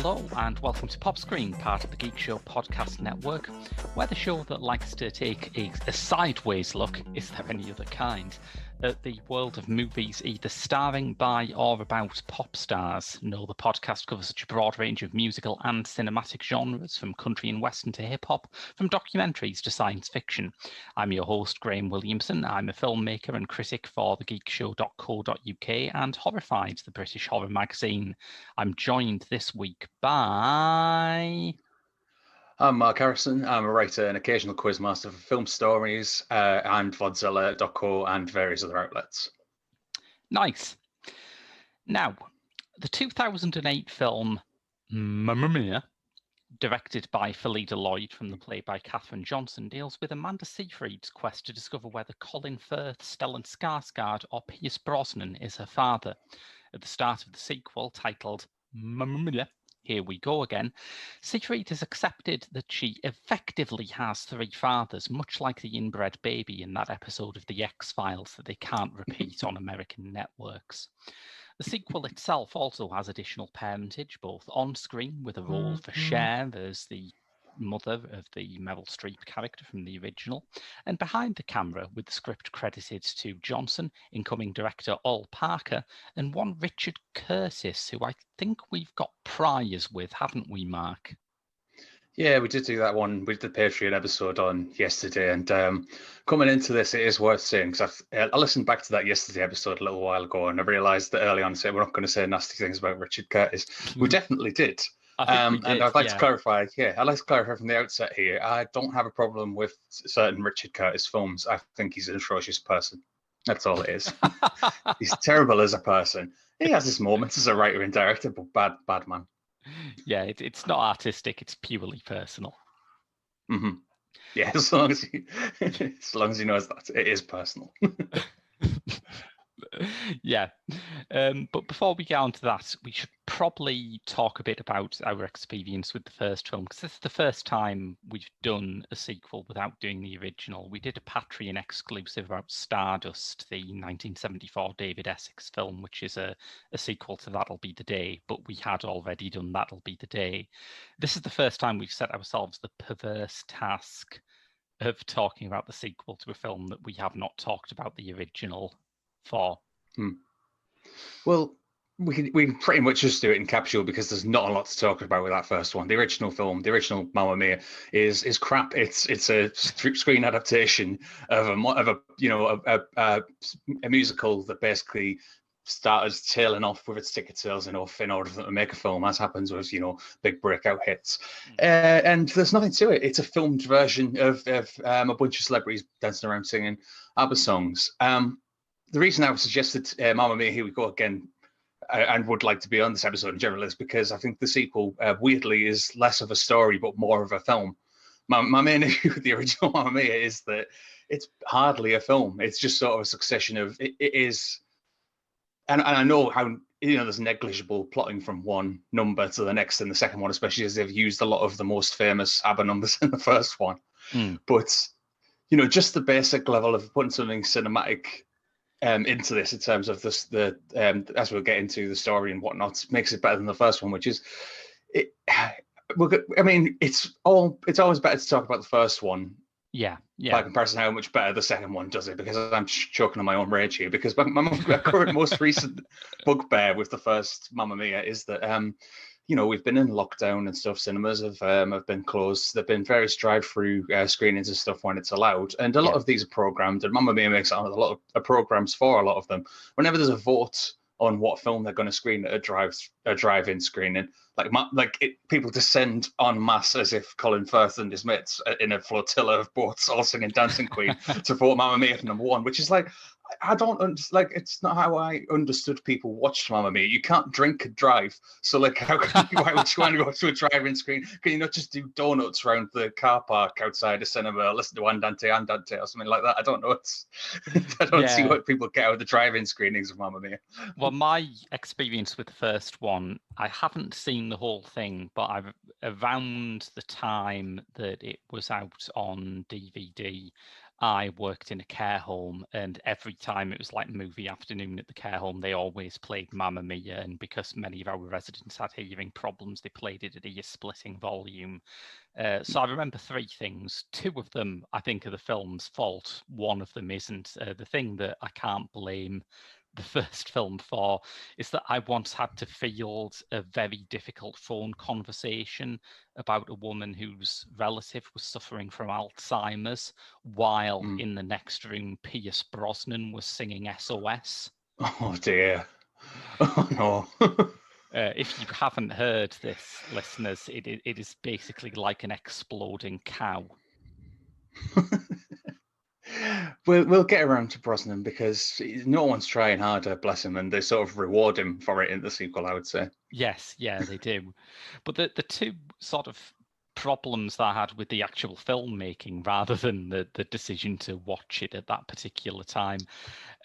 Hello and welcome to Pop Screen, part of the Geek Show podcast network. We're the show that likes to take a sideways look, is there any other kind, at the world of movies either starring by or about pop stars. No, the podcast covers such a broad range of musical and cinematic genres, from country and western to hip-hop, from documentaries to science fiction. I'm your host, Graham Williamson. I'm a filmmaker and critic for thegeekshow.co.uk and Horrified, the British horror magazine. I'm joined this week by... I'm Mark Harrison. I'm a writer and occasional quizmaster for film stories and Vodzilla.co and various other outlets. Nice. Now, the 2008 film Mamma Mia, directed by Phyllida Lloyd from the play by Katherine Johnson, deals with Amanda Seyfried's quest to discover whether Colin Firth, Stellan Skarsgård or Pierce Brosnan is her father. At the start of the sequel, titled Mamma Mia, Here We Go Again, Seyfried has accepted that she effectively has three fathers, much like the inbred baby in that episode of The X-Files that they can't repeat on American networks. The sequel itself also has additional parentage, both on screen with a role for Cher as the mother of the Meryl Streep character from the original, and behind the camera with the script credited to Johnson, incoming director Ol Parker, and one Richard Curtis, who I think we've got priors with, haven't we, Mark? Yeah, we did do that one. We did the Patreon episode on yesterday, and coming into this, it is worth saying, because I listened back to that yesterday episode a little while ago, and I realised that early on, we're not going to say nasty things about Richard Curtis. We definitely did. And I'd like to clarify, I'd like to clarify from the outset here, I don't have a problem with certain Richard Curtis films. I think he's an atrocious person. That's all it is. He's terrible as a person. He has his moments as a writer and director, but bad man. Yeah, it's not artistic, it's purely personal. Mm-hmm. Yeah, as long as he knows that, it is personal. Yeah, but before we get on to that, we should probably talk a bit about our experience with the first film, because this is the first time we've done a sequel without doing the original. We did a Patreon exclusive about Stardust, the 1974 David Essex film, which is a sequel to That'll Be the Day, but we had already done That'll Be the Day. This is the first time we've set ourselves the perverse task of talking about the sequel to a film that we have not talked about the original for. Well, we pretty much just do it in capsule because there's not a lot to talk about with that first one. The original film, the original Mamma Mia, is crap. It's a screen adaptation of a musical that basically started tailing off with its ticket sales enough in order to make a film, as happens with big breakout hits. And there's nothing to it. It's a filmed version of a bunch of celebrities dancing around singing ABBA songs. The reason I suggested Mamma Mia, Here We Go Again, and would like to be on this episode in general, is because I think the sequel, weirdly, is less of a story but more of a film. My main issue with the original Mamma Mia is that it's hardly a film. It's just sort of a succession of it is, and I know how there's negligible plotting from one number to the next in the second one, especially as they've used a lot of the most famous ABBA numbers in the first one. But just the basic level of putting something cinematic into this in terms of the as we'll get into the story and whatnot, makes it better than the first one, which is it. I mean, it's always better to talk about the first one. Yeah. By comparison, how much better the second one does it, because I'm choking on my own rage here. Because my current most recent bugbear with the first Mamma Mia is that we've been in lockdown and stuff. Cinemas have been closed. There've been various drive-through screenings and stuff when it's allowed, and a lot of these are programmed. And Mamma Mia makes a lot of programs for a lot of them. Whenever there's a vote on what film they're going to screen at a drive-in screening, people descend en masse as if Colin Firth and his mates in a flotilla of boats all singing Dancing Queen to vote Mamma Mia for number one, which is I don't it's not how I understood people watched Mamma Mia. You can't drink and drive, so why would you want to go to a drive-in screen? Can you not just do donuts around the car park outside a cinema, listen to Andante or something like that? I don't know. I don't see what people get out of the drive-in screenings of Mamma Mia. Well, my experience with the first one, I haven't seen the whole thing, but around the time that it was out on DVD, I worked in a care home, and every time it was like movie afternoon at the care home, they always played Mamma Mia. And because many of our residents had hearing problems, they played it at a splitting volume. So I remember three things. Two of them, I think, are the film's fault. One of them isn't. The thing that I can't blame the first film for is that I once had to field a very difficult phone conversation about a woman whose relative was suffering from Alzheimer's, while in the next room Pierce Brosnan was singing SOS. Oh dear. Oh no. If you haven't heard this, listeners, it is basically like an exploding cow. We'll get around to Brosnan because no one's trying harder, bless him, and they sort of reward him for it in the sequel, I would say. Yes, yeah, they do. But the two sort of problems that I had with the actual filmmaking, rather than the decision to watch it at that particular time,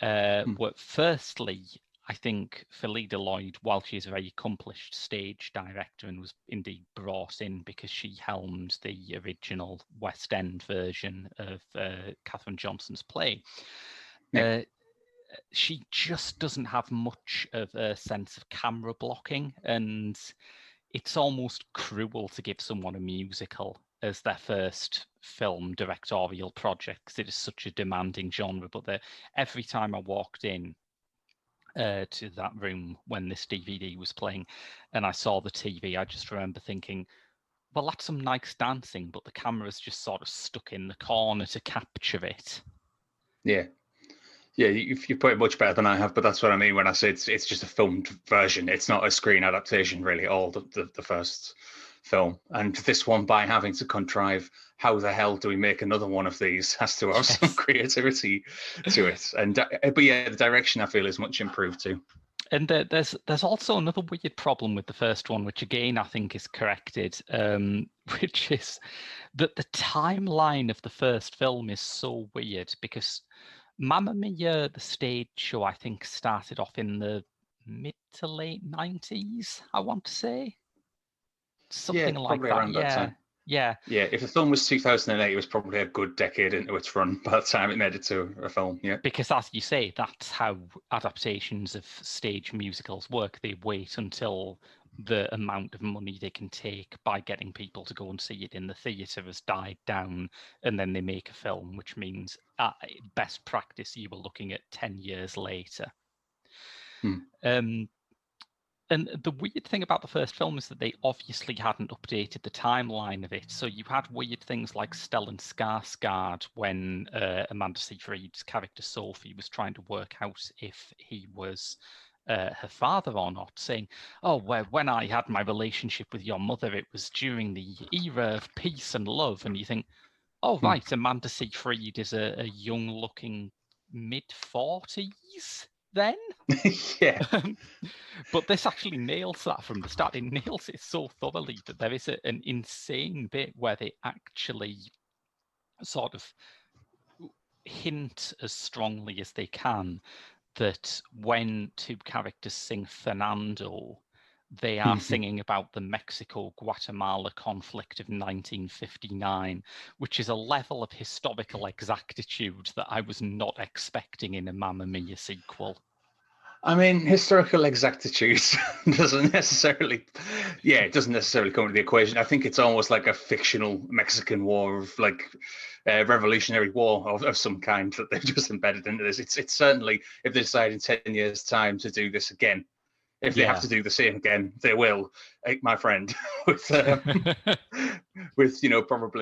were firstly, I think Phyllida Lloyd, while she's a very accomplished stage director and was indeed brought in because she helmed the original West End version of Katherine Johnson's play, she just doesn't have much of a sense of camera blocking, and it's almost cruel to give someone a musical as their first film directorial project because it is such a demanding genre. But every time I walked in to that room when this DVD was playing and I saw the TV, I just remember thinking, well, that's some nice dancing, but the camera's just sort of stuck in the corner to capture it. Yeah. Yeah, you put it much better than I have, but that's what I mean when I say it's just a filmed version. It's not a screen adaptation, really, at all, the first film. And this one, by having to contrive, how the hell do we make another one of these, has to have some creativity to it. And but yeah, the direction, I feel, is much improved too. And there's also another weird problem with the first one, which again I think is corrected, which is that the timeline of the first film is so weird because Mamma Mia, the stage show, I think started off in the mid to late 90s, I want to say. Something like that. Around that time. Yeah. Yeah, if the film was 2008, it was probably a good decade into its run by the time it made it to a film. Yeah. Because as you say, that's how adaptations of stage musicals work. They wait until the amount of money they can take by getting people to go and see it in the theatre has died down, and then they make a film, which means at best practice, you were looking at 10 years later. And the weird thing about the first film is that they obviously hadn't updated the timeline of it. So you had weird things like Stellan Skarsgård when Amanda Seyfried's character Sophie was trying to work out if he was her father or not, saying, oh, well, when I had my relationship with your mother, it was during the era of peace and love. And you think, oh, right, Amanda Seyfried is a young-looking mid-40s then? Yeah. But this actually nails that from the start. It nails it so thoroughly that there is an insane bit where they actually sort of hint as strongly as they can that when two characters sing Fernando, they are singing about the Mexico-Guatemala conflict of 1959, which is a level of historical exactitude that I was not expecting in a Mamma Mia sequel. I mean, historical exactitude doesn't necessarily come into the equation. I think it's almost like a fictional Mexican war of like revolutionary war of some kind that they've just embedded into this. It's certainly, if they decide in 10 years' time to do this again, if they have to do the same again, they will, my friend, with probably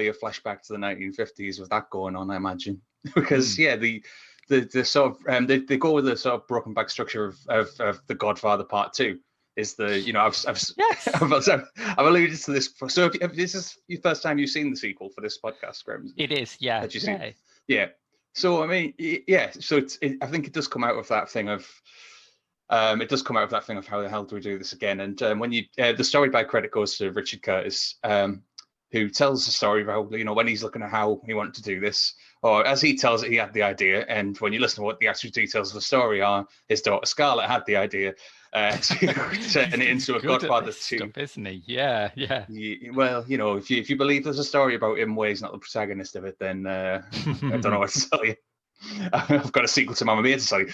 a flashback to the 1950s with that going on, I imagine. Because the sort of they go with the sort of broken back structure of The Godfather Part 2. Is the I've alluded to this before. So if this is the first time you've seen the sequel for this podcast, Graham, it is, yeah. Did you see? Yeah. So I mean, yeah. So I think it does come out of that thing of. It does come out of that thing of how the hell do we do this again? And when the story by credit goes to Richard Curtis, who tells the story about, when he's looking at how he wanted to do this, or as he tells it, he had the idea. And when you listen to what the actual details of the story are, his daughter Scarlett had the idea to turn it into a Godfather 2. Stuff, isn't he? Yeah. Well, if you believe there's a story about him where he's not the protagonist of it, then I don't know what to tell you. I've got a sequel to Mamma Mia to tell you.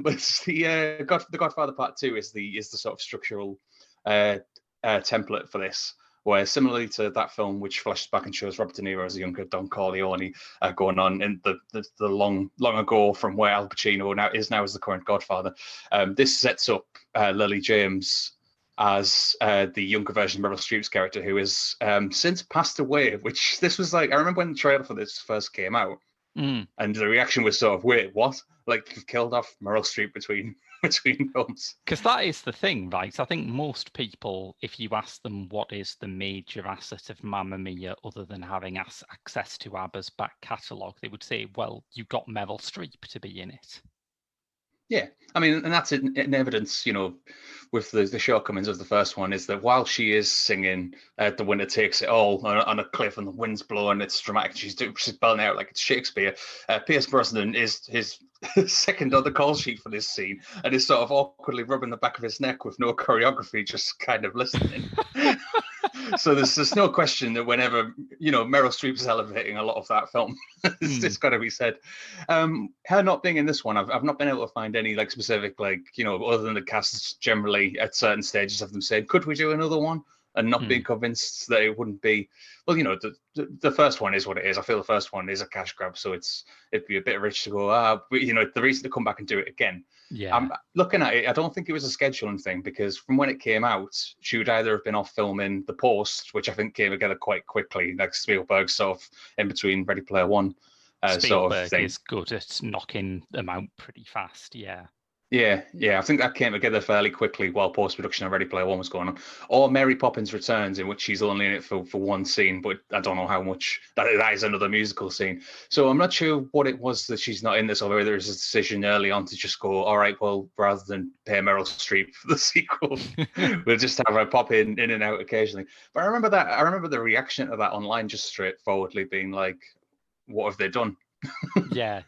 But the Godfather Part 2 is the sort of structural template for this, where similarly to that film, which flashes back and shows Robert De Niro as a younger Don Corleone going on in the long ago from where Al Pacino now as the current Godfather. This sets up Lily James as the younger version of Meryl Streep's character, who has since passed away. Which this was like, I remember when the trailer for this first came out, and the reaction was sort of, wait, what? Like, you've killed off Meryl Streep between films. Because that is the thing, right? I think most people, if you ask them what is the major asset of Mamma Mia other than having access to ABBA's back catalogue, they would say, well, you got Meryl Streep to be in it. Yeah, I mean, and that's in evidence, with the shortcomings of the first one, is that while she is singing The Winner Takes It All on a cliff and the wind's blowing, it's dramatic, she's belting out like it's Shakespeare, Pierce Brosnan is his second on the call sheet for this scene and is sort of awkwardly rubbing the back of his neck with no choreography, just kind of listening. So there's no question that whenever Meryl Streep is elevating a lot of that film, it's got to be said. Her not being in this one, I've not been able to find any like specific other than the cast generally at certain stages of them saying, could we do another one? And not being convinced that it wouldn't be. Well, the first one is what it is. I feel the first one is a cash grab, so it'd be a bit rich to go. But the reason to come back and do it again. Yeah. I'm looking at it. I don't think it was a scheduling thing, because from when it came out, she would either have been off filming The Post, which I think came together quite quickly, like Spielberg sort of in between Ready Player One. Spielberg sort of thing. is good at knocking them out pretty fast. Yeah. Yeah. I think that came together fairly quickly while post-production of Ready Player One was going on. Or Mary Poppins Returns, in which she's only in it for one scene, but I don't know how much. That is another musical scene. So I'm not sure what it was that she's not in this, or whether there's a decision early on to just go, all right, well, rather than pay Meryl Streep for the sequel, we'll just have her pop in and out occasionally. But I remember the reaction to that online just straightforwardly being like, what have they done? Yeah.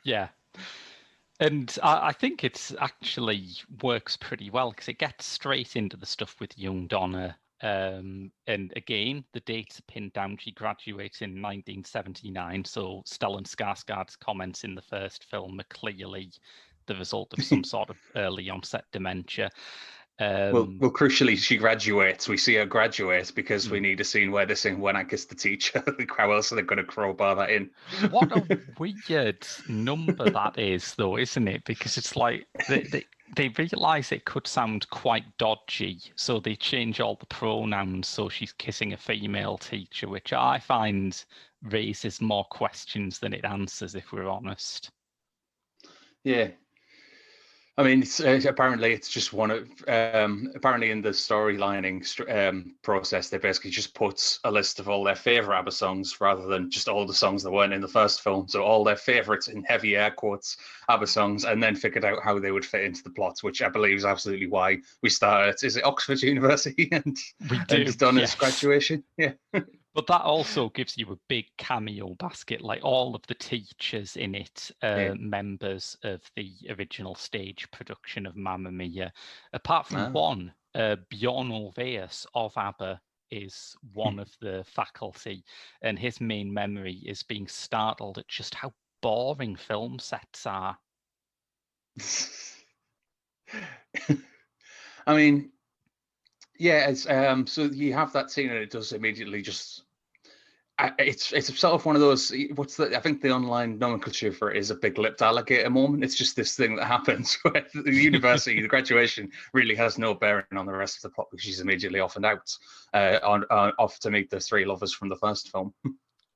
And I think it's actually works pretty well because it gets straight into the stuff with young Donna. And again, the dates are pinned down. She graduates in 1979. So Stellan Skarsgård's comments in the first film are clearly the result of some sort of early onset dementia. Well, crucially, she graduates. We see her graduate because we need a scene where they sing "When I Kissed the Teacher." How else are they going to crowbar that in? What a weird number that is, though, isn't it? Because it's like they realise it could sound quite dodgy, so they change all the pronouns so she's kissing a female teacher, which I find raises more questions than it answers, if we're honest. Yeah. I mean, apparently it's just one of, apparently in the storylining process, they basically just put a list of all their favorite ABBA songs rather than just all the songs that weren't in the first film. So all their favorites, in heavy air quotes, ABBA songs, and then figured out how they would fit into the plot, which I believe is absolutely why we started. Is it Oxford University and Donna's graduation? Yeah. But that also gives you a big cameo basket, like all of the teachers in it, members of the original stage production of Mamma Mia. Apart from one, Bjorn Ulvaeus of ABBA is one of the faculty, and his main memory is being startled at just how boring film sets are. I mean, yeah, it's so you have that scene and it does immediately just it's sort of one of those, I think the online nomenclature for it is a big-lipped alligator moment. It's just this thing that happens where the university, the graduation really has no bearing on the rest of the plot because she's immediately off and out, off to meet the three lovers from the first film.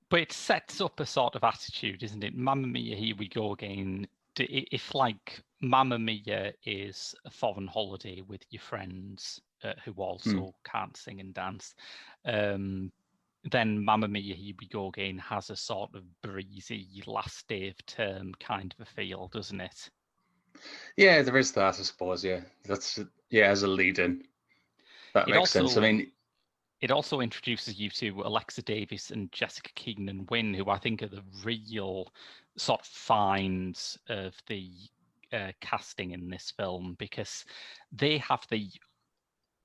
But it sets up a sort of attitude, isn't it? Mamma Mia, here we go again. If like Mamma Mia is a foreign holiday with your friends who also can't sing and dance, then Mamma Mia, Here We Go Again has a sort of breezy last day of term kind of a feel, doesn't it? Yeah, there is that, I suppose. Yeah, that's as a lead-in. That makes sense. I mean, it also introduces you to Alexa Davis and Jessica Keenan-Wynn, who I think are the real sort of finds of the casting in this film, because they have the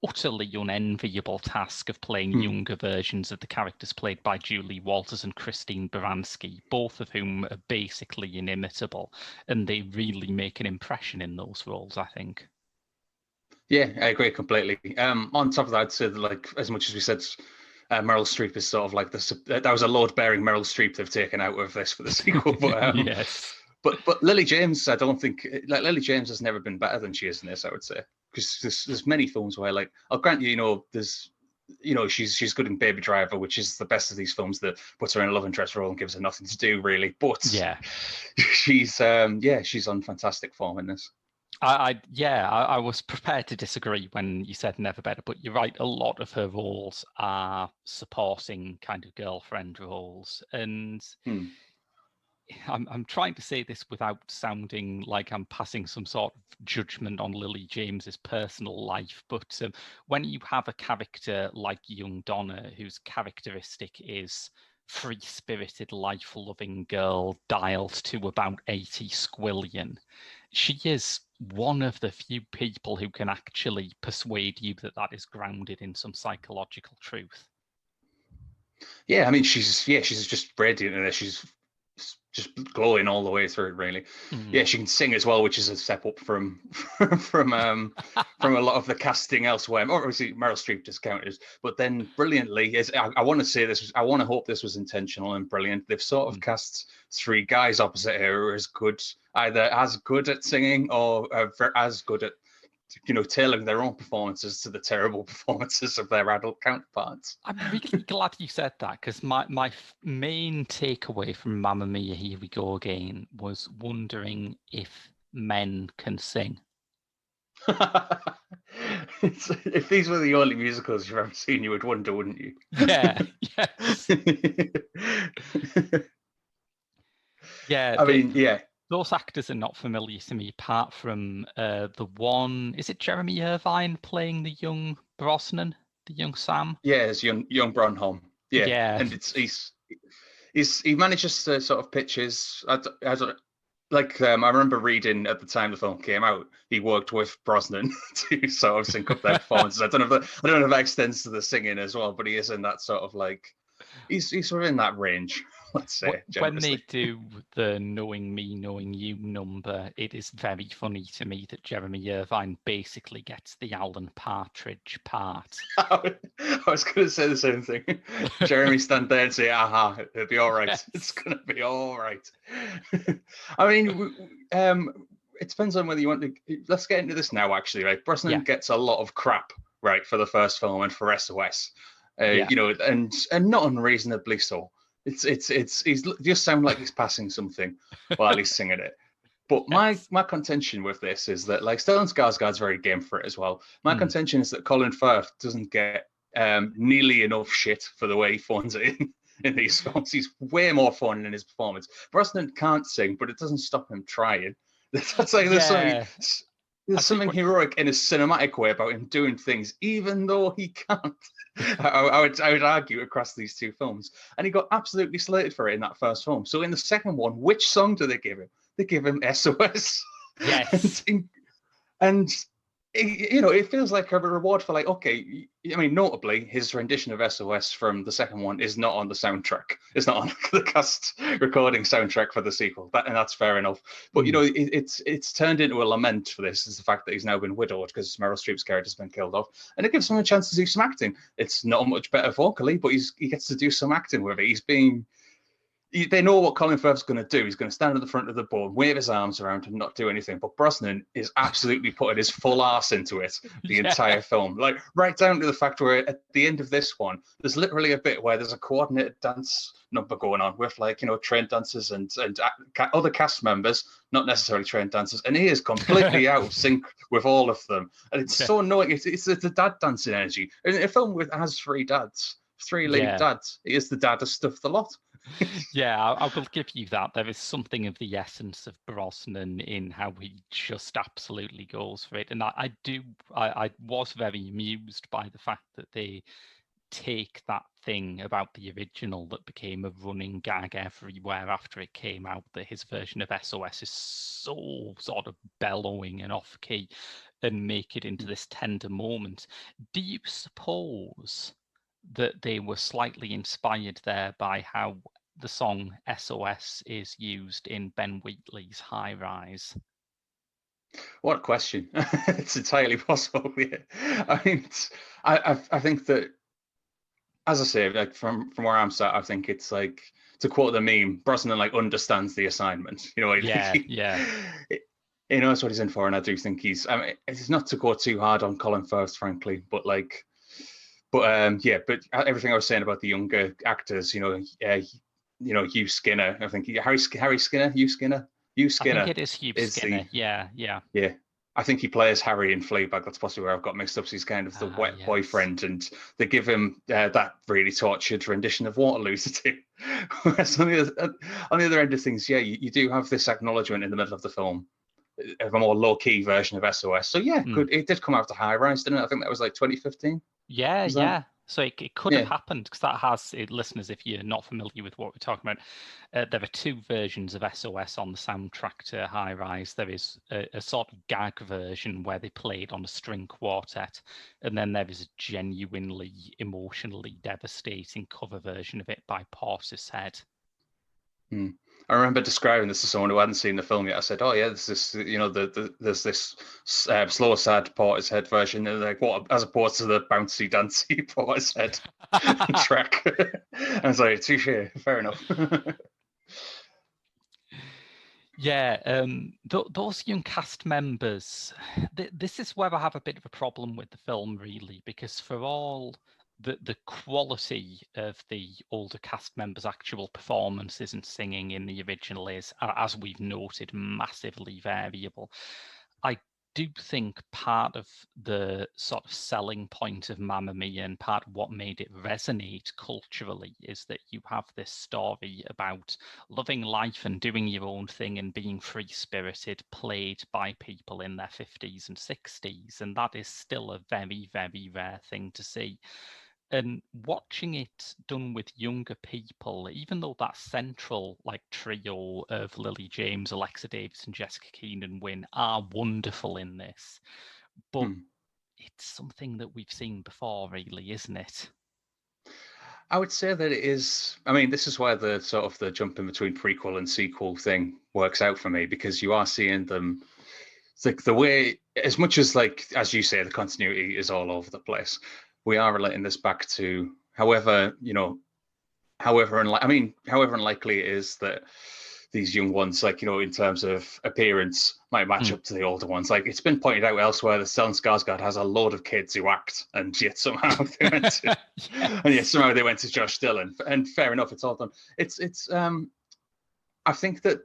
utterly unenviable task of playing younger versions of the characters played by Julie Walters and Christine Baranski, both of whom are basically inimitable, and they really make an impression in those roles, I think. Yeah, I agree completely. On top of that, I'd say that, like, as much as we said, Meryl Streep is sort of like that was a load-bearing Meryl Streep they've taken out of this for the sequel. But yes. But Lily James, I don't think Lily James has never been better than she is in this, I would say, because there's many films where, like, I'll grant you, there's, she's good in Baby Driver, which is the best of these films that puts her in a love interest role and gives her nothing to do really. But yeah, she's on fantastic form in this. I was prepared to disagree when you said never better, but you're right. A lot of her roles are supporting kind of girlfriend roles, and I'm trying to say this without sounding like I'm passing some sort of judgment on Lily James's personal life, but when you have a character like young Donna, whose characteristic is free-spirited, life-loving girl dialed to about 80 squillion, she is one of the few people who can actually persuade you that that is grounded in some psychological truth. Yeah, I mean, she's just radiant in it. She's just glowing all the way through, really. Yeah, she can sing as well, which is a step up from from a lot of the casting elsewhere. Obviously, Meryl Streep discounted, but then brilliantly, I want to say this. I want to hope this was intentional and brilliant. They've sort of cast three guys opposite her who are either as good at singing or as good at tailoring their own performances to the terrible performances of their adult counterparts. I'm really glad you said that, because my main takeaway from Mamma Mia, Here We Go Again was wondering if men can sing. If these were the only musicals you've ever seen, you would wonder, wouldn't you? Yeah, yes. Yeah, I mean, yeah. Those actors are not familiar to me, apart from the one. Is it Jeremy Irvine playing the young Brosnan, the young Sam? Yeah, it's young Brunholm. Yeah, and he manages to sort of pitch his. I remember reading at the time the film came out, he worked with Brosnan to sort of sync up their performances. I don't know if that extends to the singing as well, but he is in that sort of like he's sort of in that range. Let's say when they do the knowing me, knowing you number, it is very funny to me that Jeremy Irvine basically gets the Alan Partridge part. I was going to say the same thing. Jeremy stand there and say, "Aha, it'll be all right. Yes. It's going to be all right." I mean, it depends on whether you want to. Let's get into this now. Actually, right? Brosnan gets a lot of crap, right, for the first film and for SOS. And not unreasonably so. He's just sound like he's passing something while he's singing it. But my contention with this is that, like, Stellan Skarsgård's very game for it as well. My contention is that Colin Firth doesn't get nearly enough shit for the way he phones it in these films. He's way more fun in his performance. Brosnan can't sing, but it doesn't stop him trying. That's like there's something heroic in a cinematic way about him doing things, even though he can't. I would argue across these two films, and he got absolutely slated for it in that first film. So in the second one, which song do they give him? They give him SOS. Yes, and it feels like a reward for, like, okay. I mean, notably, his rendition of SOS from the second one is not on the soundtrack. It's not on the cast recording soundtrack for the sequel, and that's fair enough. But it's turned into a lament for this, is the fact that he's now been widowed because Meryl Streep's character's been killed off, and it gives him a chance to do some acting. It's not much better vocally, but he gets to do some acting with it. They know what Colin Firth's going to do. He's going to stand at the front of the board, wave his arms around, and not do anything. But Brosnan is absolutely putting his full arse into it the entire film, like right down to the fact where at the end of this one, there's literally a bit where there's a coordinated dance number going on with, like, trained dancers and other cast members, not necessarily trained dancers, and he is completely out of sync with all of them, and it's so annoying. It's the dad dancing energy in a film with has three lead dads. He is the daddest of the lot. Yeah, I will give you that. There is something of the essence of Brosnan in how he just absolutely goes for it. And I was very amused by the fact that they take that thing about the original that became a running gag everywhere after it came out, that his version of SOS is so sort of bellowing and off key, and make it into this tender moment. Do you suppose that they were slightly inspired there by how the song SOS is used in Ben Wheatley's High Rise? What a question. It's entirely possible. Yeah. I mean, I think that, as I say, like from where I'm sat, I think it's like, to quote the meme, Brosnan like understands the assignment. You know, Yeah, yeah. He knows what he's in for, and I do think he's. I mean, it's not to go too hard on Colin Firth, frankly, but like, yeah. But everything I was saying about the younger actors, Hugh Skinner. I think Harry Skinner, Hugh Skinner. Hugh I think Skinner it is Hugh is Skinner. the Yeah. yeah. I think he plays Harry in Fleabag. That's possibly where I've got mixed up. So he's kind of the wet Yes. boyfriend, and they give him that really tortured rendition of Waterloo to do. Whereas on the other end of things, yeah, you do have this acknowledgement in the middle of the film of a more low-key version of SOS. So yeah, it did come out to High Rise, didn't it? I think that was like 2015. Yeah, Was that? yeah. So it could have Yeah. happened, because that has, listeners, if you're not familiar with what we're talking about, there are two versions of SOS on the soundtrack to High Rise. There is a sort of gag version where they played on a string quartet, and then there is a genuinely emotionally devastating cover version of it by Portishead. I remember describing this to someone who hadn't seen the film yet. I said, "Oh yeah, there's this, there's this slow, sad Portishead version, and like what, as opposed to the bouncy, dancey Portishead track." I was like, "Touche, fair enough." Yeah, those young cast members, this is where I have a bit of a problem with the film, really, because for all the quality of the older cast members' actual performances and singing in the original is, as we've noted, massively variable. I do think part of the sort of selling point of Mamma Mia, and part of what made it resonate culturally, is that you have this story about loving life and doing your own thing and being free-spirited, played by people in their 50s and 60s, and that is still a very, very rare thing to see. And watching it done with younger people, even though that central like trio of Lily James, Alexa Davis, and Jessica Keenan Wynn are wonderful in this, but it's something that we've seen before, really, isn't it? I would say that it is. I mean, this is where the sort of the jump in between prequel and sequel thing works out for me, because you are seeing them. It's like the way, as much as like as you say, the continuity is all over the place. We are relating this back to, however unlikely it is that these young ones, like, in terms of appearance, might match up to the older ones. Like, it's been pointed out elsewhere that Stellan Skarsgård has a load of kids who act, and yet somehow they went to, Josh Dillon. And fair enough, it's all done. I think that,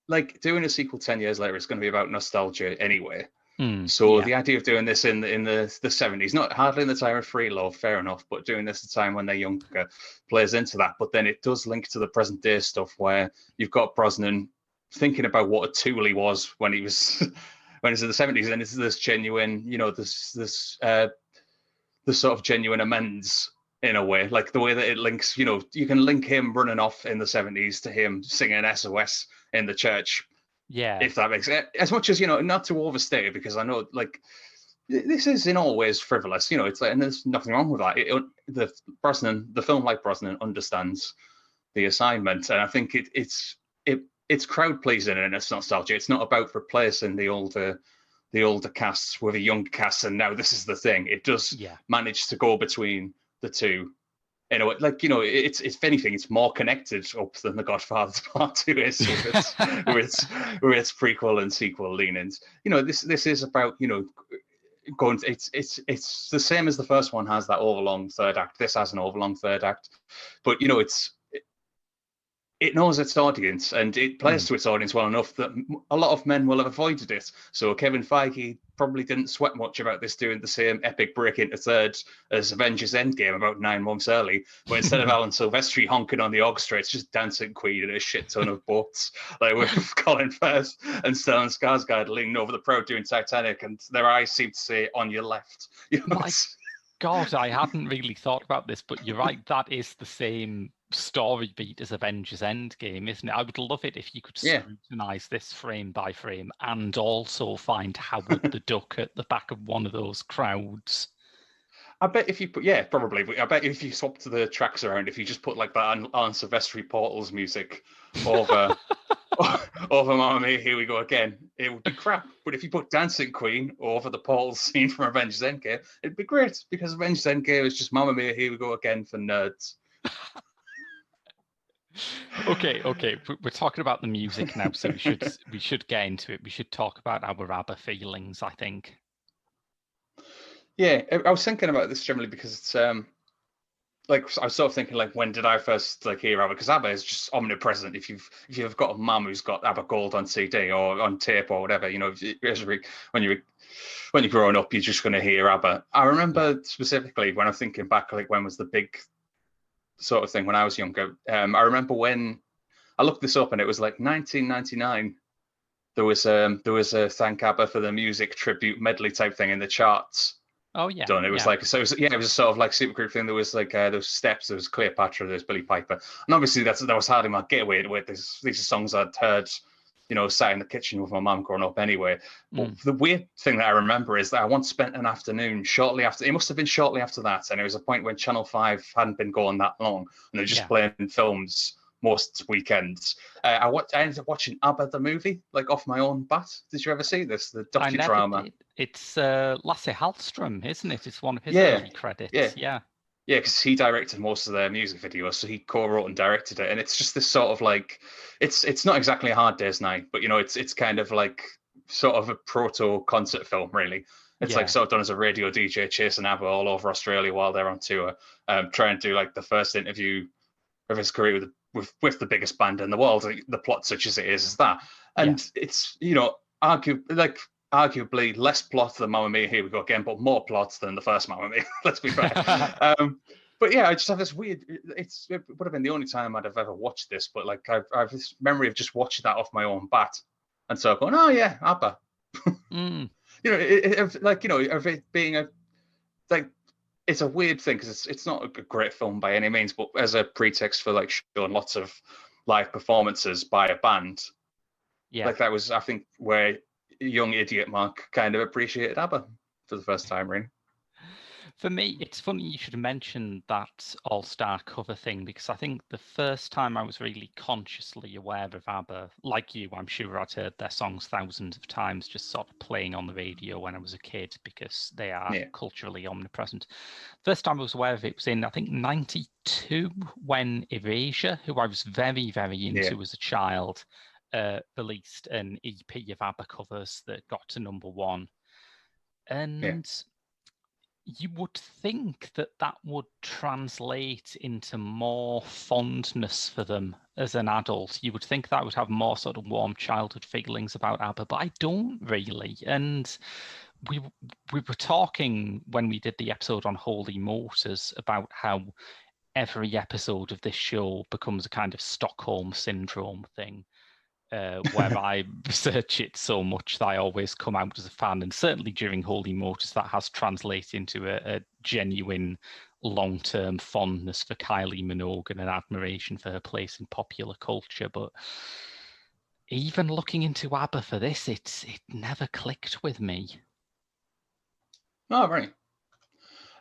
like, doing a sequel 10 years later is going to be about nostalgia anyway. So the idea of doing this in the 70s, not hardly in the time of Free Love, fair enough, but doing this at a time when they're younger plays into that. But then it does link to the present day stuff, where you've got Brosnan thinking about what a tool he was when he was in the 70s, and it's this genuine, this sort of genuine amends in a way, like the way that it links. You can link him running off in the 70s to him singing SOS in the church. Yeah. If that makes sense. As much as, not to overstate it, because I know, like, this is in all ways frivolous, it's like, and there's nothing wrong with that. The film, like Brosnan, understands the assignment, and I think it's crowd pleasing and it's nostalgia. It's not about replacing the older casts with a younger cast, and now this is the thing. It does manage to go between the two. In a way, like, it's if anything, it's more connected up than The Godfather Part 2 is with its prequel and sequel leanings. This is about, going. It's the same as the first one has that overlong third act. This has an overlong third act, but it knows its audience, and it plays to its audience well enough that a lot of men will have avoided it. So Kevin Feige probably didn't sweat much about this doing the same epic break into third as Avengers Endgame about 9 months early, but instead of Alan Silvestri honking on the orchestra, it's just Dancing Queen and a shit ton of boats, like with Colin Firth and Stellan Skarsgård leaning over the prow doing Titanic, and their eyes seem to say, "On your left." God, I hadn't really thought about this, but you're right. That is the same story beat as Avengers Endgame, isn't it? I would love it if you could Yeah. scrutinize this frame by frame and also find Howard the Duck at the back of one of those crowds. I bet if you put, yeah, probably. But I bet if you swapped the tracks around, if you just put like that on Silvestri Portals music over over Mamma Mia, Here We Go Again, it would be crap. But if you put Dancing Queen over the Portals scene from Avengers Endgame, it'd be great because Avengers Endgame is just Mamma Mia, Here We Go Again for nerds. Okay, we're talking about the music now, so we should get into it. We should talk about our ABBA feelings, I think. Yeah, I was thinking about this generally because it's like I was sort of thinking like when did I first like hear ABBA? Because ABBA is just omnipresent. If you've got a mum who's got ABBA Gold on CD or on tape or whatever, you know, when you're growing up, you're just going to hear ABBA. I remember specifically when I'm thinking back, like when was the big sort of thing when I was younger. I remember when I looked this up and it was like 1999. There was a Thank ABBA for the Music tribute medley type thing in the charts. Oh yeah, Done. It was like so. It was a sort of like supergroup thing. There was like those steps. There was Cleopatra. There was Billy Piper, and obviously that was hardly my getaway. With these are songs I'd heard, you know, sat in the kitchen with my mum growing up anyway. But the weird thing that I remember is that I once spent an afternoon shortly after. It must have been shortly after that, and it was a point when Channel 5 hadn't been going that long, and they're just playing films most weekends. I ended up watching ABBA the movie, like off my own bat. Did you ever see this? The docudrama. It's Lasse Hallström, isn't it? It's one of his early credits. Yeah, because he directed most of their music videos, so he co-wrote and directed it. And it's just this sort of like, it's not exactly a Hard Day's Night, but you know, it's kind of like sort of a proto concert film, really. It's like sort of done as a radio DJ chasing ABBA all over Australia while they're on tour, trying to do like the first interview of his career with the biggest band in the world. The plot, such as it is that, and it's, you know, arguably less plot than Mamma Mia, Here We Go Again, but more plot than the first Mamma Mia. Let's be fair. But yeah, I just have this weird. It would have been the only time I'd have ever watched this, but like I have this memory of just watching that off my own bat, and so going, oh yeah, ABBA. You know, like, you know, of it being a like. It's a weird thing because it's not a great film by any means, but as a pretext for like showing lots of live performances by a band, like that was, I think, where young idiot Mark kind of appreciated ABBA for the first time, really. For me, it's funny you should mention that all-star cover thing, because I think the first time I was really consciously aware of ABBA, like you, I'm sure I'd heard their songs thousands of times, just sort of playing on the radio when I was a kid, because they are culturally omnipresent. First time I was aware of it was in, I think, 92, when Erasure, who I was very, very into as a child, released an EP of ABBA covers that got to #1. And you would think that that would translate into more fondness for them as an adult. You would think that would have more sort of warm childhood feelings about ABBA, but I don't really. And we were talking when we did the episode on Holy Motors about how every episode of this show becomes a kind of Stockholm syndrome thing. Where I research it so much that I always come out as a fan, and certainly during Holy Motors that has translated into a genuine long-term fondness for Kylie Minogue and an admiration for her place in popular culture. But even looking into ABBA for this, it never clicked with me. Oh, right.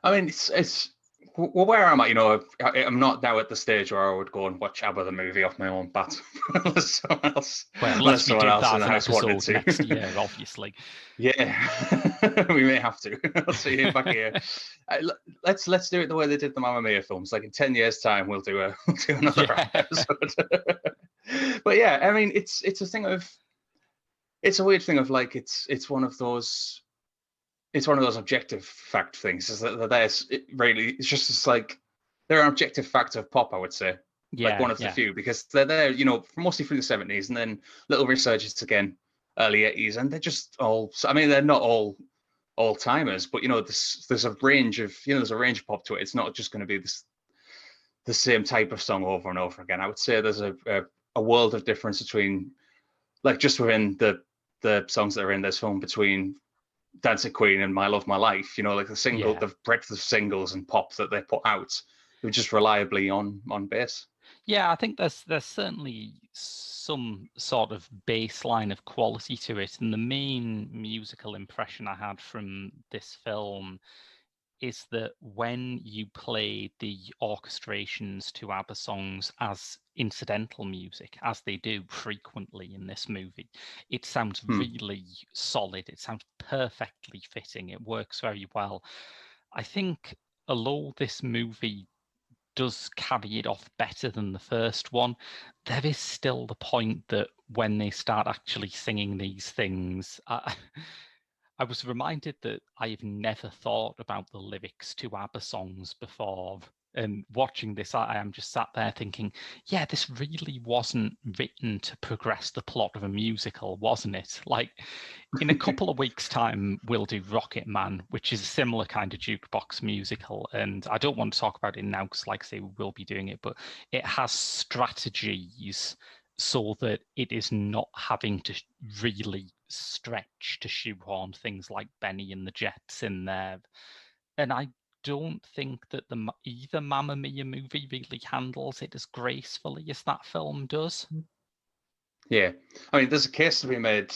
I mean, it's well, where am I? You know, I'm not now at the stage where I would go and watch ABBA the movie off my own bat. Unless someone else, well, unless we do that in the house wanted to next year, obviously. Yeah, we may have to. I'll see you back here. Let's do it the way they did the Mamma Mia films. Like in 10 years' time, we'll do another episode. But yeah, I mean, it's a thing of, it's a weird thing of like it's one of those. It's one of those objective fact things. Is that there's really, it's just it's like they're an objective fact of pop, I would say. Like one of the few, because they're there, you know, mostly through the 70s, and then little resurgence again, early 80s, and they're just all. I mean, they're not all timers, but you know, there's a range of of pop to it. It's not just going to be the same type of song over and over again. I would say there's a world of difference between, like, just within the songs that are in this film, between Dancing Queen and My Love My Life. You know, like Yeah. the breadth of singles and pop that they put out, they were just reliably on bass. Yeah, I think there's certainly some sort of baseline of quality to it, and the main musical impression I had from this film is that when you play the orchestrations to ABBA songs as incidental music, as they do frequently in this movie, it sounds really solid. It sounds perfectly fitting. It works very well. I think although this movie does carry it off better than the first one, there is still the point that when they start actually singing these things, I was reminded that I've never thought about the lyrics to ABBA songs before. And watching this, I am just sat there thinking, yeah, this really wasn't written to progress the plot of a musical, wasn't it? Like, in a couple of weeks' time, we'll do Rocket Man, which is a similar kind of jukebox musical. And I don't want to talk about it now because, like I say, we will be doing it, but it has strategies so that it is not having to really stretch to shoehorn things like Benny and the Jets in there. And I don't think that either Mamma Mia movie really handles it as gracefully as that film does. Yeah, I mean, there's a case to be made.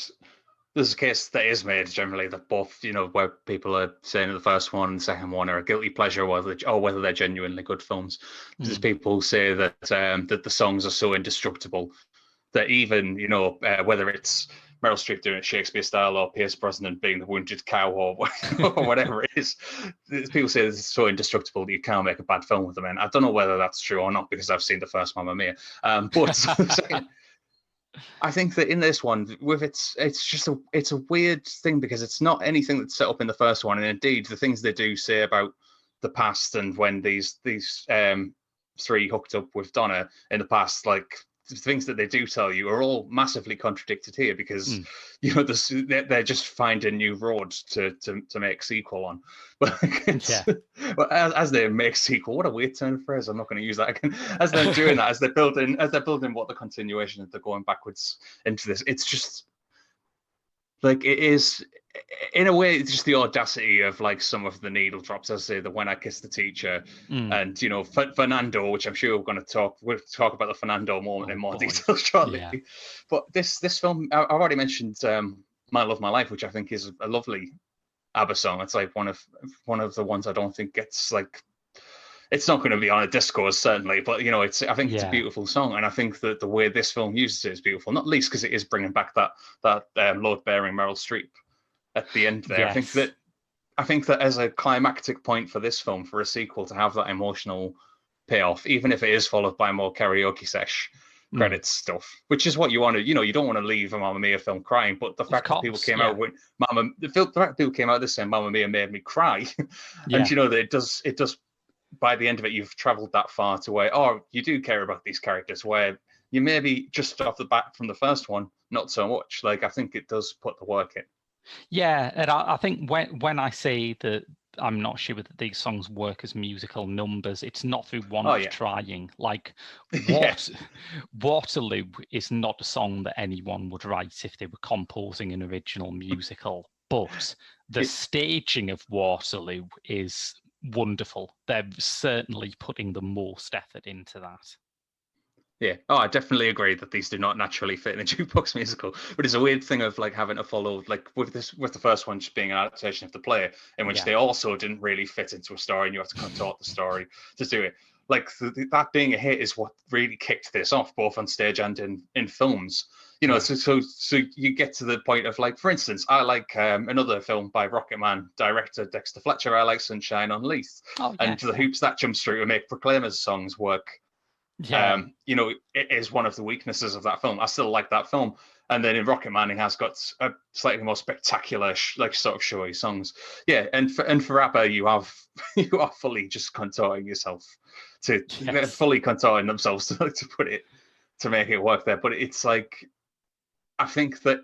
There's a case that is made generally that both, where people are saying the first one and the second one are a guilty pleasure, whether they're genuinely good films. There's people who say that that the songs are so indestructible that even, whether it's Meryl Streep doing it Shakespeare style or Pierce Brosnan being the wounded cow or whatever it is, people say it's so indestructible that you can't make a bad film with them. And I don't know whether that's true or not because I've seen the first Mamma Mia. But I think that in this one, with it's a weird thing because it's not anything that's set up in the first one, and indeed the things they do say about the past and when these three hooked up with Donna in the past, like the things that they do tell you are all massively contradicted here because they're just finding new roads to make sequel on. But but as they make sequel, what a weird turn of phrase. I'm not going to use that again. As they're doing that, as they're building what the continuation of, they're going backwards into this. It's just like it is. In a way, it's just the audacity of like some of the needle drops, as I say, the When I Kissed the Teacher, and Fernando, which I'm sure we'll talk about the Fernando moment in more detail shortly. Yeah. But this film, I've already mentioned My Love My Life, which I think is a lovely ABBA song. It's like one of the ones I don't think gets like. It's not going to be on a discourse, certainly, but I think it's a beautiful song, and I think that the way this film uses it is beautiful, not least because it is bringing back that load-bearing Meryl Streep at the end there. Yes. I think that as a climactic point for this film, for a sequel to have that emotional payoff, even if it is followed by more karaoke sesh credits stuff, which is what you want to, you don't want to leave a Mamma Mia film crying, but the fact that people came out with the fact that people came out this saying Mamma Mia made me cry, and that it does. By the end of it, you've traveled that far to where, you do care about these characters, where you maybe just off the bat from the first one, not so much. Like, I think it does put the work in. Yeah, and I think when I say that I'm not sure that these songs work as musical numbers, it's not through want of trying. Like, Waterloo is not a song that anyone would write if they were composing an original musical, but the staging of Waterloo is wonderful. They're certainly putting the most effort into that. Yeah. Oh, I definitely agree that these do not naturally fit in a jukebox musical. But it's a weird thing of like having to follow, like with the first one just being an adaptation of the play, in which they also didn't really fit into a story, and you have to contort the story to do it. Like that being a hit is what really kicked this off, both on stage and in films. So you get to the point of like, for instance, I like another film by Rocketman director Dexter Fletcher. I like Sunshine on Leith, and the hoops that jumps through to make Proclaimers songs work. Yeah. It is one of the weaknesses of that film. I still like that film. And then in Rocketman, it has got a slightly more spectacular, sort of showy songs. Yeah, and for ABBA, you are fully just contorting yourself fully contorting themselves to make it work there. But it's like, I think that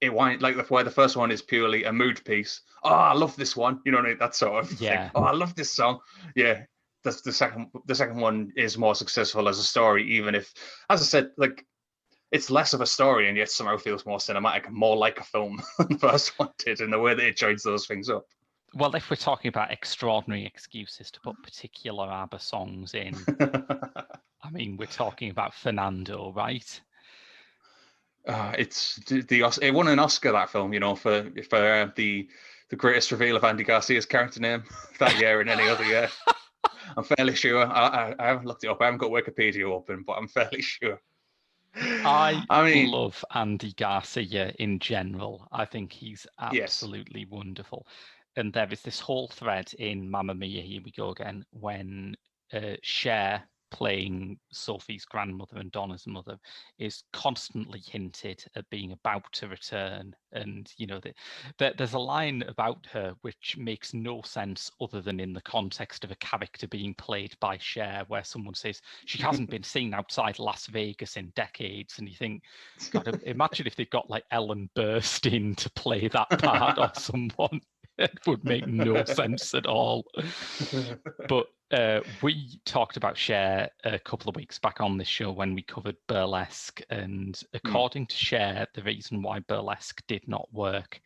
it won't, like where the first one is purely a mood piece. Oh, I love this one. You know what I mean? That sort of thing. Oh, I love this song. Yeah. The second one is more successful as a story, even if, as I said, like it's less of a story and yet somehow feels more cinematic and more like a film than the first one did in the way that it joins those things up. Well, if we're talking about extraordinary excuses to put particular ABBA songs in, I mean, we're talking about Fernando, right? It won an Oscar, that film, for the greatest reveal of Andy Garcia's character name that year and any other year. I'm fairly sure. I haven't looked it up. I haven't got Wikipedia open, but I'm fairly sure. I mean, love Andy Garcia in general. I think he's yes. absolutely wonderful. And there is this whole thread in Mamma Mia, Here We Go Again, when Cher, playing Sophie's grandmother and Donna's mother, is constantly hinted at being about to return. And, there's a line about her which makes no sense other than in the context of a character being played by Cher, where someone says she hasn't been seen outside Las Vegas in decades. And you think, God, imagine if they got like Ellen Burstyn to play that part or someone. It would make no sense at all. But we talked about Cher a couple of weeks back on this show when we covered Burlesque. And according to Cher, the reason why Burlesque did not work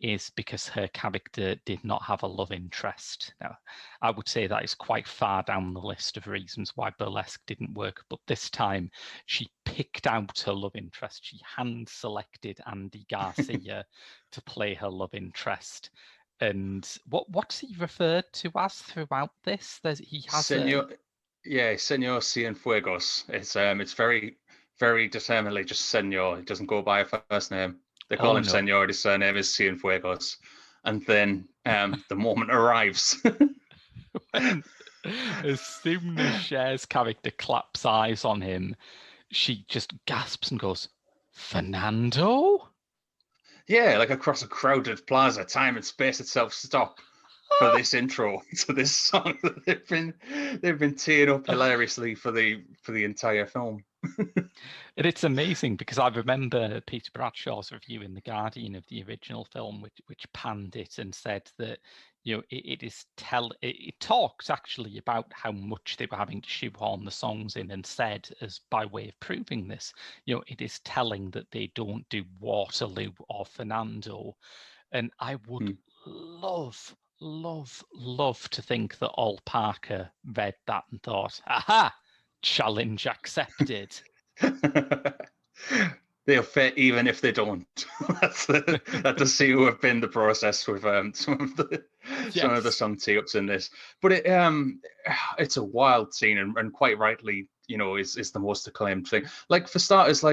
is because her character did not have a love interest. Now, I would say that is quite far down the list of reasons why Burlesque didn't work. But this time, she picked out her love interest. She hand-selected Andy Garcia to play her love interest. And what's he referred to as throughout this? He has Senor Cienfuegos. It's very, very determinedly just Senor. It doesn't go by a first name. They call him Senor. His surname is Cienfuegos. And then the moment arrives. As soon as Cher's character claps eyes on him, she just gasps and goes, "Fernando?" Yeah, like across a crowded plaza, time and space itself stop for this intro to this song that they've been teeing up hilariously for the entire film. And it's amazing because I remember Peter Bradshaw's review in The Guardian of the original film, which panned it and said that it talks actually about how much they were having to shoehorn the songs in, and said, as by way of proving this, it is telling that they don't do Waterloo or Fernando. And I would love to think that Ol Parker read that and thought, aha, challenge accepted. They'll fit even if they don't. That does seem to have been the process with some of the song tee-ups in this. But it's a wild scene, and quite rightly, is the most acclaimed thing. Like, for starters,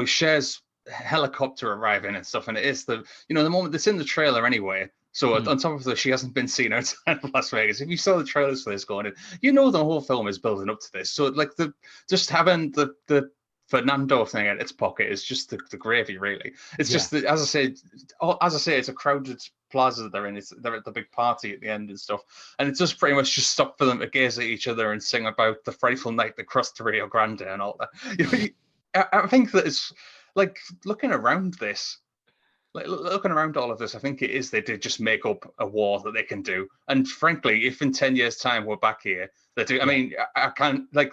Cher's helicopter arriving and stuff, and it is the moment that's in the trailer anyway. So on top of that, she hasn't been seen outside of Las Vegas. If you saw the trailers for this going in, the whole film is building up to this. So like just having the Fernando thing in its pocket is just the gravy, really. It's just that, as I say, it's a crowded plaza they're in. They're at the big party at the end and stuff, and it's just pretty much just stop for them to gaze at each other and sing about the frightful night that crossed the Rio Grande and all that. I think that it's like looking around this. Like, looking around all of this, I think it is they did just make up a war that they can do. And frankly, if in 10 years' time we're back here, they do. I mean, I can't I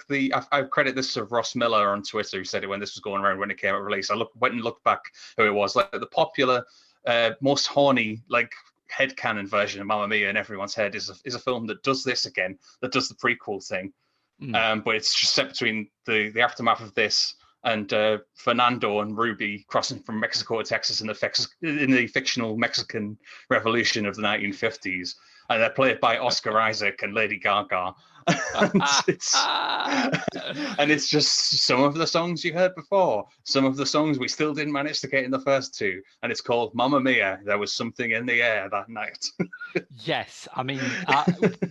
credit this to Ross Miller on Twitter, who said it when this was going around when it came out release. I went and looked back who it was. Like, the popular, most horny headcanon version of Mamma Mia in everyone's head is a film that does this again, that does the prequel thing. But it's just set between the aftermath of this and Fernando and Ruby crossing from Mexico to Texas in the fictional Mexican Revolution of the 1950s. And they're played by Oscar Isaac and Lady Gaga. and it's just some of the songs you heard before, some of the songs we still didn't manage to get in the first two. And it's called Mamma Mia, There Was Something in the Air That Night. Yes, I mean,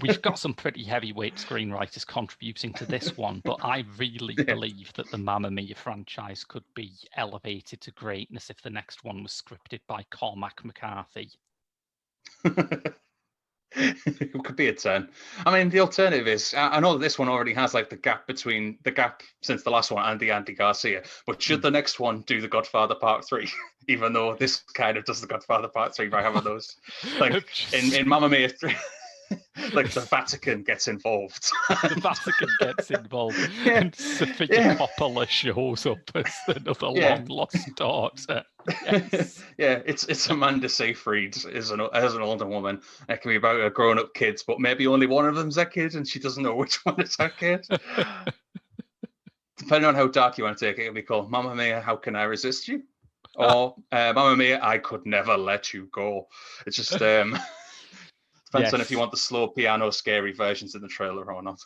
we've got some pretty heavyweight screenwriters contributing to this one, but I really believe that the Mamma Mia franchise could be elevated to greatness if the next one was scripted by Cormac McCarthy. It could be a 10. I mean, the alternative is, I know that this one already has like the gap since the last one and the Andy Garcia, but should the next one do The Godfather Part 3? Even though this kind of does The Godfather Part 3 by having those, like in Mamma Mia 3. like the Vatican gets involved. The Vatican gets involved, Yeah, and Sophia yeah. Coppola shows up as another Yeah. long lost daughter. Yes. Yeah, it's Amanda Seyfried as an older woman. It can be about her grown up kids, but maybe only one of them's her kid, and she doesn't know which one is her kid. Depending on how dark you want to take it, it'll be called Mamma Mia, How Can I Resist You? Or Mamma Mia, I Could Never Let You Go. It's just depends on if you Yes. want the slow piano scary versions in the trailer or not.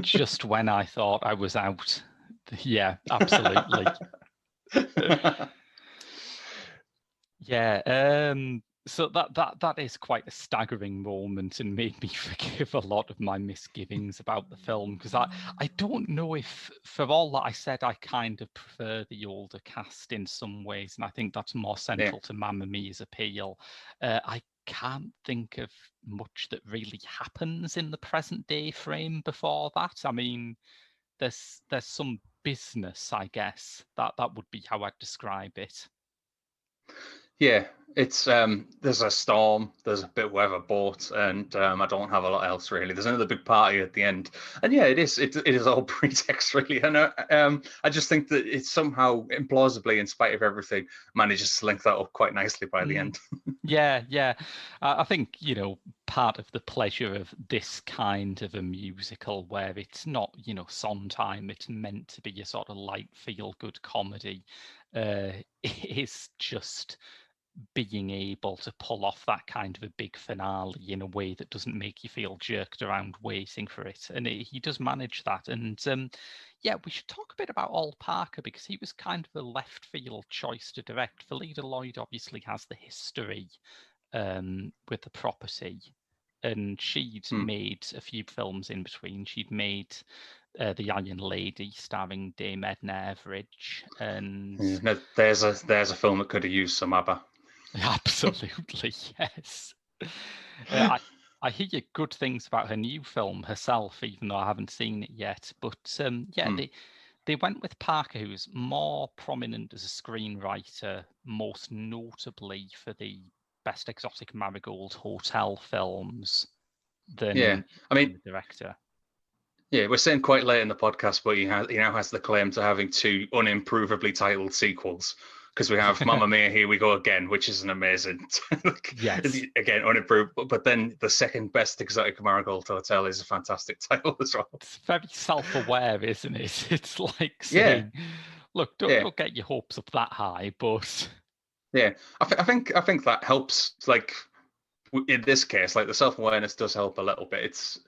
Just when I thought I was out. Yeah, absolutely. Yeah. So that is quite a staggering moment and made me forgive a lot of my misgivings about the film, because I don't know if, for all that I said, I kind of prefer the older cast in some ways, and I think that's more central to Mamma Mia's appeal. I can't think of much that really happens in the present day frame before that. I mean, there's some business, I guess. That would be how I'd describe it. Yeah, it's there's a storm, there's a bit of weather boat, and I don't have a lot else really. There's another big party at the end, and yeah, it is all pretext really. And I just think that it somehow implausibly, in spite of everything, manages to link that up quite nicely by the end. Yeah. I think, part of the pleasure of this kind of a musical, where it's not, Sondheim, it's meant to be a sort of light, feel-good comedy, is just being able to pull off that kind of a big finale in a way that doesn't make you feel jerked around waiting for it. And he does manage that. And yeah, we should talk a bit about Ol Parker, because he was kind of a left field choice to direct. Phyllida Lloyd obviously has the history with the property, and she'd made a few films in between. She'd made The Iron Lady, starring Dame Edna Everage, and there's a film that could have used some ABBA. Absolutely, yes. I hear good things about her new film herself, even though I haven't seen it yet. But yeah, they went with Parker, who's more prominent as a screenwriter, most notably for the Best Exotic Marigold Hotel films, than the director. Yeah, we're saying quite late in the podcast, but he now has the claim to having two unimprovably titled sequels, because we have Mamma Mia, Here We Go Again, which is an amazing, yes, again unimproved, but then the second Best Exotic Marigold Hotel is a fantastic title as well. It's very self-aware, isn't it? It's like saying, look, don't get your hopes up that high, but yeah, I think that helps. Like in this case, like the self-awareness does help a little bit. It's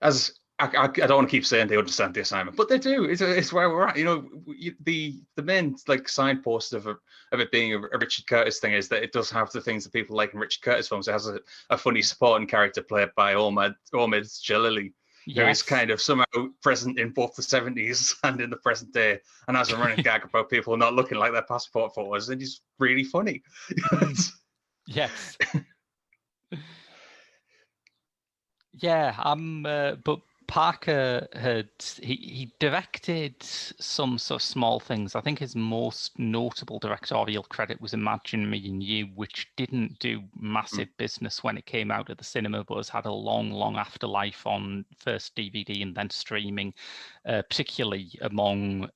as I don't want to keep saying they understand the assignment, but they do. It's where we're at. The main like signpost of it being a Richard Curtis thing is that it does have the things that people like in Richard Curtis films. It has a funny supporting character played by Omid Jalili, who is kind of somehow present in both the 70s and in the present day, and has a running gag about people not looking like their passport photos, and he's really funny. Yes. Yeah, but Parker he directed some sort of small things. I think his most notable directorial credit was Imagine Me and You, which didn't do massive business when it came out at the cinema, but has had a long afterlife on first DVD and then streaming, particularly among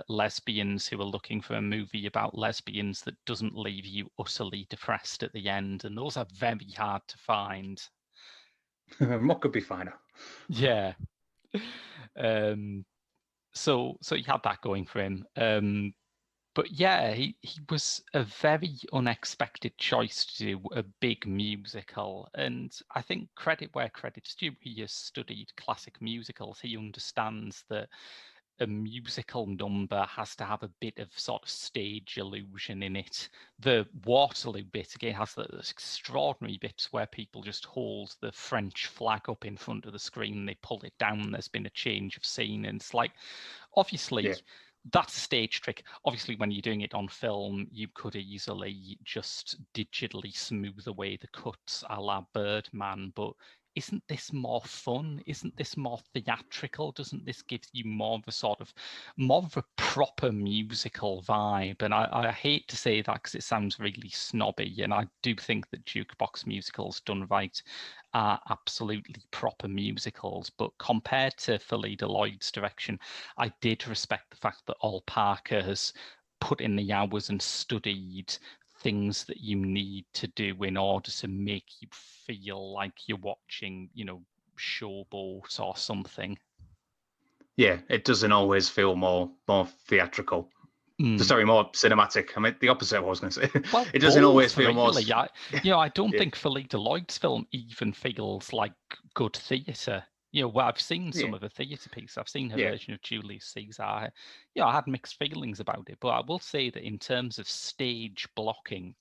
lesbians who are looking for a movie about lesbians that doesn't leave you utterly depressed at the end. And those are very hard to find. What could be finer? Yeah. So he had that going for him. But yeah, he was a very unexpected choice to do a big musical. And I think credit where credit's due. He has studied classic musicals. He understands that a musical number has to have a bit of sort of stage illusion in it. The Waterloo bit, again, has those extraordinary bits where people just hold the French flag up in front of the screen and they pull it down. There's been a change of scene. And it's like, obviously, that's a stage trick. Obviously, when you're doing it on film, you could easily just digitally smooth away the cuts a la Birdman, but isn't this more fun? Isn't this more theatrical? Doesn't this give you more of a proper musical vibe? And I hate to say that because it sounds really snobby, and I do think that jukebox musicals done right are absolutely proper musicals. But compared to Phyllida Lloyd's direction, I did respect the fact that Ol Parker has put in the hours and studied things that you need to do in order to make you feel like you're watching, Showboat or something. Yeah, it doesn't always feel more theatrical. Mm. Sorry, more cinematic. I mean, the opposite of what I was going to say. Well, It doesn't always feel really. more. I don't Yeah. think Phyllida Lloyd's film even feels like good theatre. Well, I've seen some Yeah. of the theatre piece. I've seen her Yeah. version of Julius Caesar. I had mixed feelings about it, but I will say that in terms of stage blocking,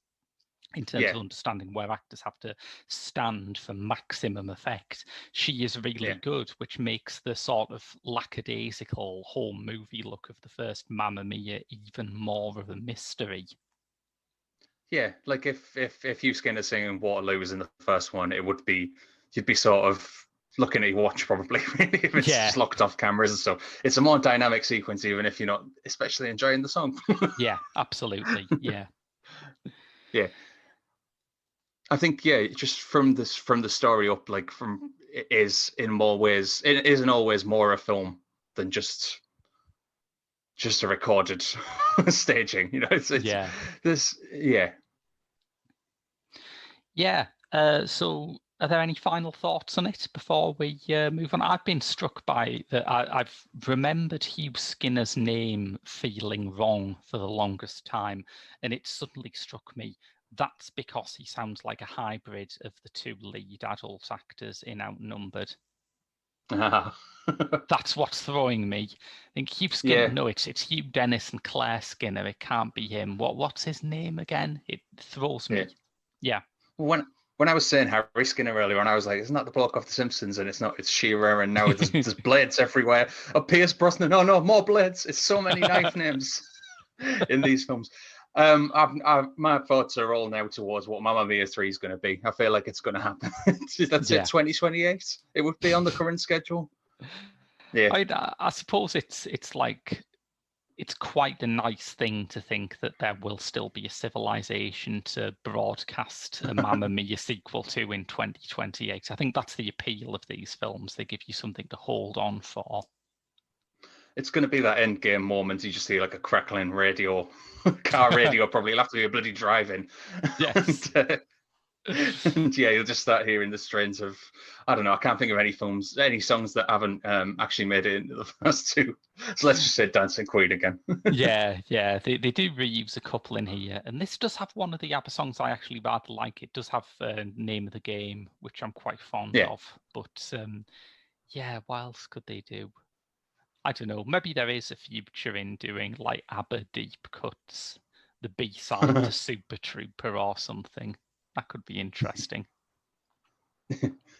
in terms of understanding where actors have to stand for maximum effect, she is really good, which makes the sort of lackadaisical home movie look of the first Mamma Mia even more of a mystery. Yeah, like if Hugh Skinner singing Waterloo was in the first one, you'd be sort of looking at your watch probably if it's just locked off cameras and stuff. It's a more dynamic sequence, even if you're not especially enjoying the song. Yeah, absolutely. Yeah. Yeah. I think just from the story up, like it is in more ways, it isn't always more a film than just a recorded staging. It's this So are there any final thoughts on it before we move on? I've been struck by that. I've remembered Hugh Skinner's name feeling wrong for the longest time, and it suddenly struck me that's because he sounds like a hybrid of the two lead adult actors in Outnumbered. That's what's throwing me. I think Hugh Skinner. No, it's Hugh Dennis and Claire Skinner. It can't be him. What's his name again? It throws me. Yeah. When I was saying Harry Skinner earlier on, I was like, isn't that the bloke off The Simpsons? And it's not. It's Shearer, and now there's blades everywhere. Oh, Pierce Brosnan. No, more blades. It's so many knife names in these films. My thoughts are all now towards what Mamma Mia 3 is going to be. I feel like it's going to happen. That's it, 2028. It would be on the current schedule. Yeah, I suppose it's like it's quite a nice thing to think that there will still be a civilization to broadcast a Mamma Mia sequel to in 2028. I think that's the appeal of these films. They give you something to hold on for. It's going to be that end game moment. You just see like a crackling radio, car radio. Probably it'll have to be a bloody drive-in. Yes. And you'll just start hearing the strains of, I don't know, I can't think of any songs that haven't actually made it into the first two. So let's just say Dancing Queen again. Yeah. They do reuse a couple in here. And this does have one of the ABBA songs I actually rather like. It does have Name of the Game, which I'm quite fond of. But what else could they do? I don't know. Maybe there is a future in doing like ABBA deep cuts, the B-side to Super Trooper or something. That could be interesting.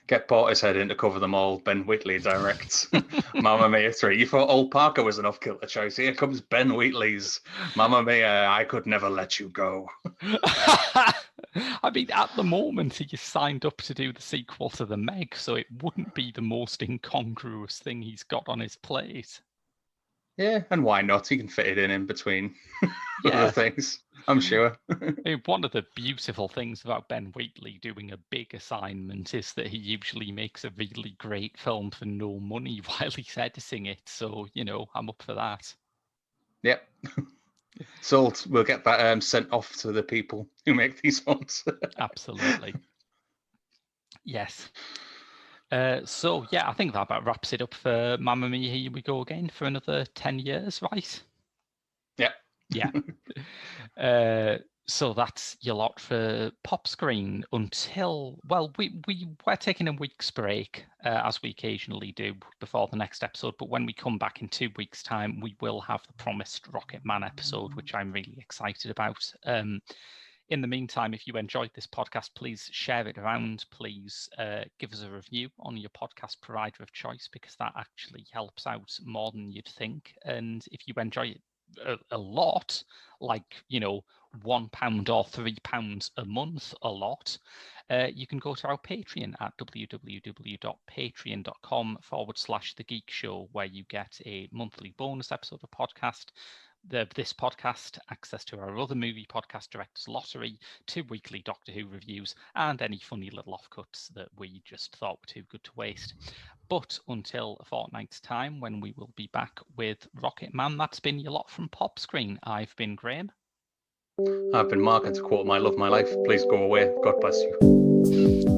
Get Portishead in to cover them all. Ben Wheatley directs Mamma Mia 3. You thought Ol Parker was enough killer choice. Here comes Ben Wheatley's Mamma Mia, I Could Never Let You Go. I mean, at the moment, he is signed up to do the sequel to The Meg, so it wouldn't be the most incongruous thing he's got on his plate. Yeah, and why not? He can fit it in between other things, I'm sure. One of the beautiful things about Ben Wheatley doing a big assignment is that he usually makes a really great film for no money while he's editing it. So, I'm up for that. Yep. Sold. We'll get that sent off to the people who make these films. Absolutely. Yes. I think that about wraps it up for Mamma Mia. Here we go again for another 10 years, right? Yeah. So that's your lot for Pop Screen until, we're taking a week's break, as we occasionally do before the next episode. But when we come back in 2 weeks' time, we will have the promised Rocket Man episode, which I'm really excited about. In the meantime, if you enjoyed this podcast, please share it around. Please give us a review on your podcast provider of choice, because that actually helps out more than you'd think. And if you enjoy it a lot, like, £1 or £3 a month, a lot, You can go to our Patreon at www.patreon.com/The Geek Show, where you get a monthly bonus episode of podcast, this podcast, access to our other movie podcast, Director's Lottery, 2 weekly Doctor Who reviews, and any funny little offcuts that we just thought were too good to waste. But until a fortnight's time, when we will be back with Rocket Man, that's been your lot from Pop Screen. I've been Graham. I've been Mark, and to quote My Love, My Life, please go away. God bless you.